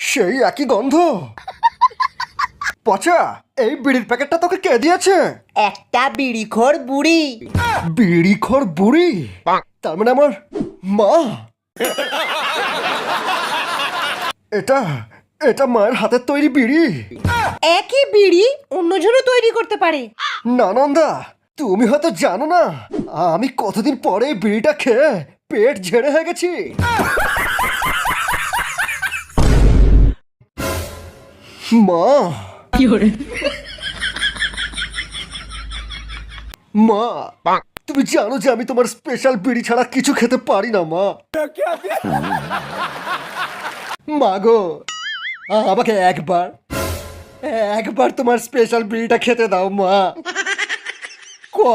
সেই একই গন্ধ। পচা, এই বিড়ির প্যাকেটটা তোকে কে দিয়েছে? একটা বিড়িখোর বুড়ি। বিড়িখোর বুড়ি? তার মানে আমার মা। এটা এটা মায়ের হাতের তৈরি বিড়ি। একই বিড়ি অন্যজনও তৈরি করতে পারে। না নন্দা, তুমি হয়তো জানো না, আমি কতদিন পরে এই বিড়িটা খেয়ে পেট ঝেড়ে হয়ে গেছি। মা, মা, তুমি জানো যে আমি তোমার স্পেশাল বিড়ি ছাড়া কিছু খেতে পারি না মা। মা গো, আমাকে একবার একবার তোমার স্পেশাল বিড়িটা খেতে দাও মা।